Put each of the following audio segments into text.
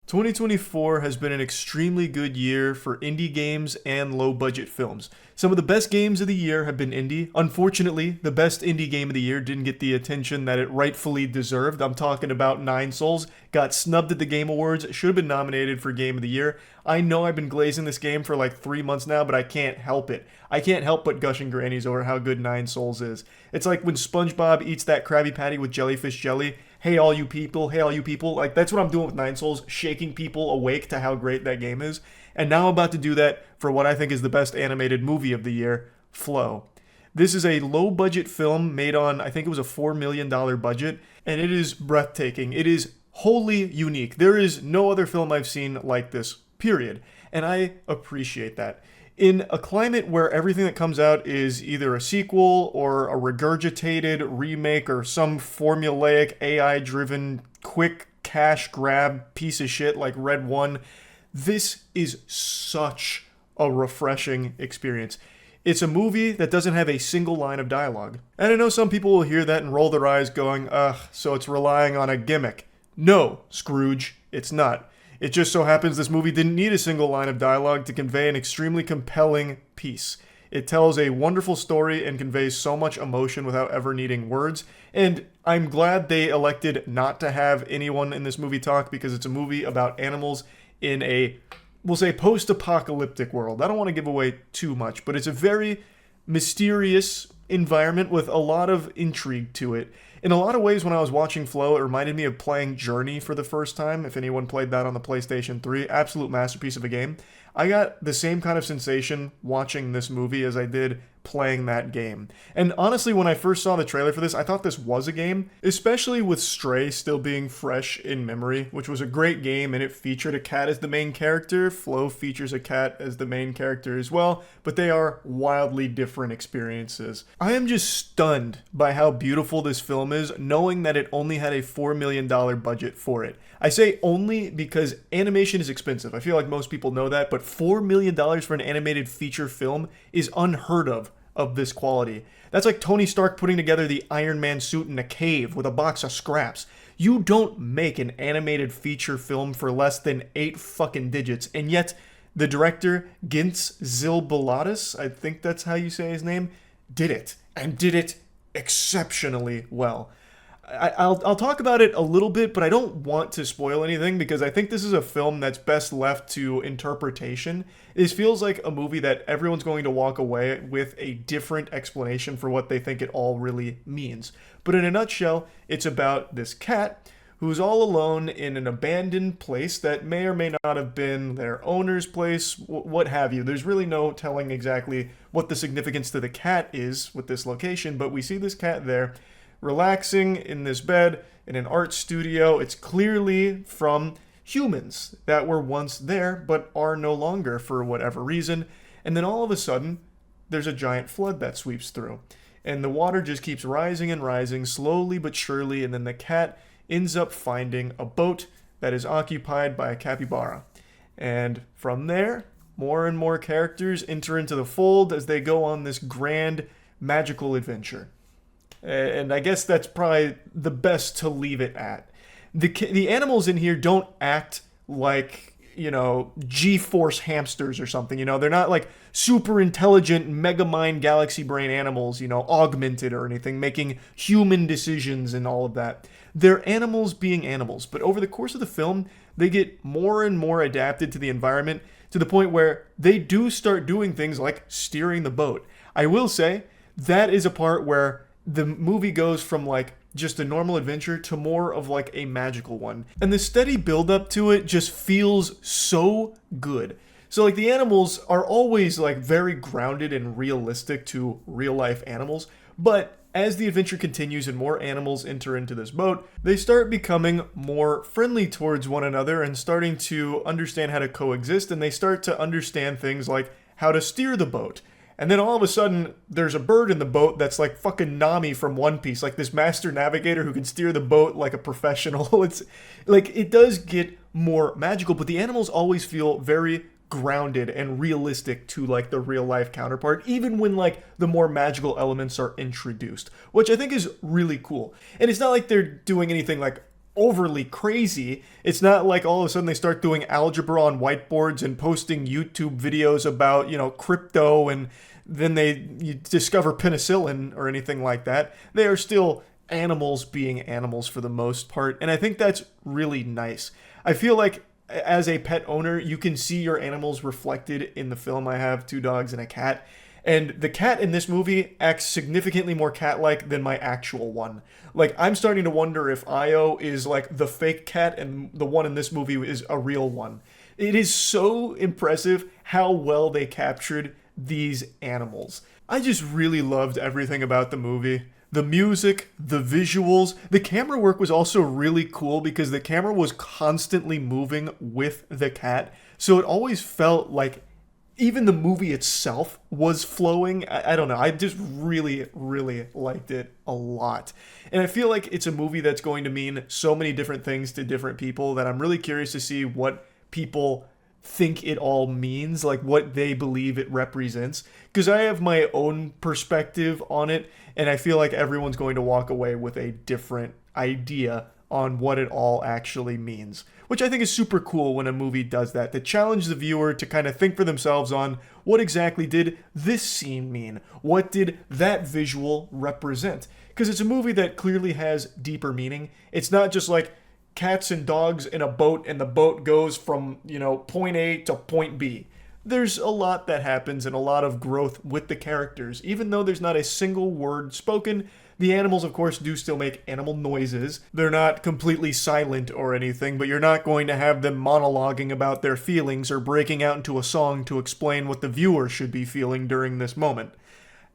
2024 has been an extremely good year for indie games and low budget films. Some of the best games of the year have been indie. Unfortunately, the best indie game of the year didn't get the attention that it rightfully deserved. I'm talking about Nine Souls. Got snubbed at the Game Awards, should have been nominated for Game of the Year. I know I've been glazing this game for like 3 months now, but I can't help it. I can't help but gushing grannies over how good Nine Souls is. It's like when SpongeBob eats that Krabby Patty with jellyfish jelly. Hey all you people, hey all you people. Like that's what I'm doing with Nine Souls, shaking people awake to how great that game is. And now I'm about to do that for what I think is the best animated movie of the year, Flow. This is a low budget film made on, I think it was a $4 million budget, and it is breathtaking. It is wholly unique. There is no other film I've seen like this, period. And I appreciate that. In a climate where everything that comes out is either a sequel or a regurgitated remake or some formulaic AI-driven quick cash grab piece of shit like Red One, this is such a refreshing experience. It's a movie that doesn't have a single line of dialogue. And I know some people will hear that and roll their eyes going, ugh, so it's relying on a gimmick. No, Scrooge, it's not. It just so happens this movie didn't need a single line of dialogue to convey an extremely compelling piece. It tells a wonderful story and conveys so much emotion without ever needing words. And I'm glad they elected not to have anyone in this movie talk because it's a movie about animals in a, we'll say, post-apocalyptic world. I don't want to give away too much, but it's a very mysterious environment with a lot of intrigue to it. In a lot of ways, when I was watching Flow, it reminded me of playing Journey for the first time. If anyone played that on the PlayStation 3, absolute masterpiece of a game. I got the same kind of sensation watching this movie as I did playing that game. And honestly, when I first saw the trailer for this, I thought this was a game, especially with Stray still being fresh in memory, which was a great game, and it featured a cat as the main character. Flow features a cat as the main character as well, but they are wildly different experiences. I am just stunned by how beautiful this film is, knowing that it only had a $4 million budget for it. I say only because animation is expensive. I feel like most people know that, but $4 million for an animated feature film is unheard of this quality. That's like Tony Stark putting together the Iron Man suit in a cave with a box of scraps. You don't make an animated feature film for less than 8 fucking digits, and yet the director, Gintz Zilbalatis, I think that's how you say his name, did it, and did it exceptionally well. I'll talk about it a little bit, but I don't want to spoil anything because I think this is a film that's best left to interpretation. This feels like a movie that everyone's going to walk away with a different explanation for what they think it all really means. But in a nutshell, it's about this cat who's all alone in an abandoned place that may or may not have been their owner's place, what have you. There's really no telling exactly what the significance to the cat is with this location, but we see this cat there relaxing in this bed in an art studio. It's clearly from humans that were once there but are no longer for whatever reason. And then all of a sudden, there's a giant flood that sweeps through. And the water just keeps rising and rising slowly but surely. And then the cat ends up finding a boat that is occupied by a capybara. And from there, more and more characters enter into the fold as they go on this grand magical adventure. And I guess that's probably the best to leave it at. The animals in here don't act like, G-force hamsters or something. They're not like super intelligent mega mind galaxy brain animals, augmented or anything, making human decisions and all of that. They're animals being animals. But over the course of the film, they get more and more adapted to the environment to the point where they do start doing things like steering the boat. I will say that is a part where the movie goes from like just a normal adventure to more of like a magical one. And the steady build up to it just feels so good. So like the animals are always like very grounded and realistic to real life animals, but as the adventure continues and more animals enter into this boat, they start becoming more friendly towards one another and starting to understand how to coexist, and they start to understand things like how to steer the boat. And then all of a sudden, there's a bird in the boat that's like fucking Nami from One Piece, like this master navigator who can steer the boat like a professional. It's like, it does get more magical, but the animals always feel very grounded and realistic to like the real life counterpart, even when like the more magical elements are introduced, which I think is really cool. And it's not like they're doing anything like overly crazy. It's not like all of a sudden they start doing algebra on whiteboards and posting YouTube videos about, crypto, and then you discover penicillin or anything like that. They are still animals being animals for the most part, and I think that's really nice. I feel like as a pet owner, you can see your animals reflected in the film. I have 2 dogs and a cat, and the cat in this movie acts significantly more cat-like than my actual one. Like, I'm starting to wonder if Io is like the fake cat and the one in this movie is a real one. It is so impressive how well they captured these animals. I just really loved everything about the movie. The music, the visuals, the camera work was also really cool because the camera was constantly moving with the cat. So it always felt like even the movie itself was flowing. I don't know. I just really, really liked it a lot. And I feel like it's a movie that's going to mean so many different things to different people that I'm really curious to see what people think it all means, like what they believe it represents. Because I have my own perspective on it, and I feel like everyone's going to walk away with a different idea on what it all actually means, which I think is super cool when a movie does that, to challenge the viewer to kind of think for themselves on what exactly did this scene mean? What did that visual represent? Because it's a movie that clearly has deeper meaning. It's not just like cats and dogs in a boat and the boat goes from, point A to point B. There's a lot that happens and a lot of growth with the characters. Even though there's not a single word spoken, the animals, of course, do still make animal noises. They're not completely silent or anything, but you're not going to have them monologuing about their feelings or breaking out into a song to explain what the viewer should be feeling during this moment.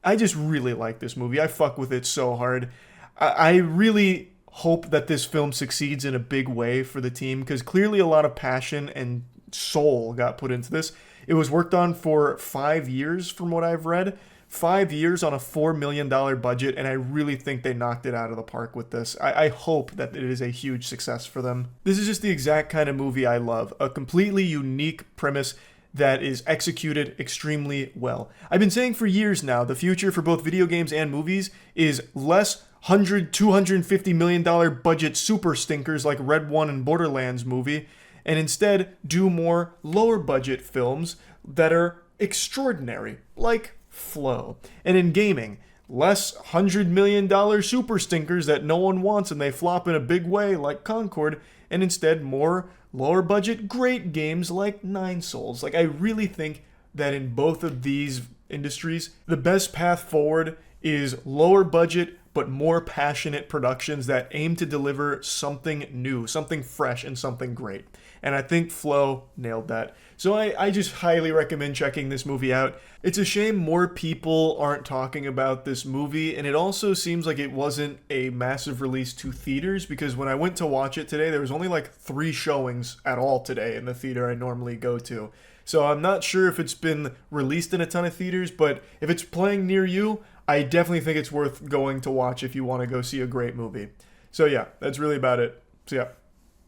I just really like this movie. I fuck with it so hard. I really hope that this film succeeds in a big way for the team, because clearly a lot of passion and soul got put into this. It was worked on for 5 years from what I've read. 5 years on a $4 million budget, and I really think they knocked it out of the park with this. I hope that it is a huge success for them. This is just the exact kind of movie I love. A completely unique premise that is executed extremely well. I've been saying for years now, the future for both video games and movies is less $250 million budget super stinkers like Red One and Borderlands movie, and instead do more lower budget films that are extraordinary, like Flow. And in gaming, less $100 million super stinkers that no one wants and they flop in a big way like Concord, and instead more lower budget great games like Nine Souls. Like, I really think that in both of these industries, the best path forward is lower budget but more passionate productions that aim to deliver something new, something fresh, and something great. And I think Flow nailed that. So I just highly recommend checking this movie out. It's a shame more people aren't talking about this movie, and it also seems like it wasn't a massive release to theaters, because when I went to watch it today, there was only like 3 showings at all today in the theater I normally go to. So I'm not sure if it's been released in a ton of theaters, but if it's playing near you, I definitely think it's worth going to watch if you want to go see a great movie. So yeah, that's really about it. So yeah.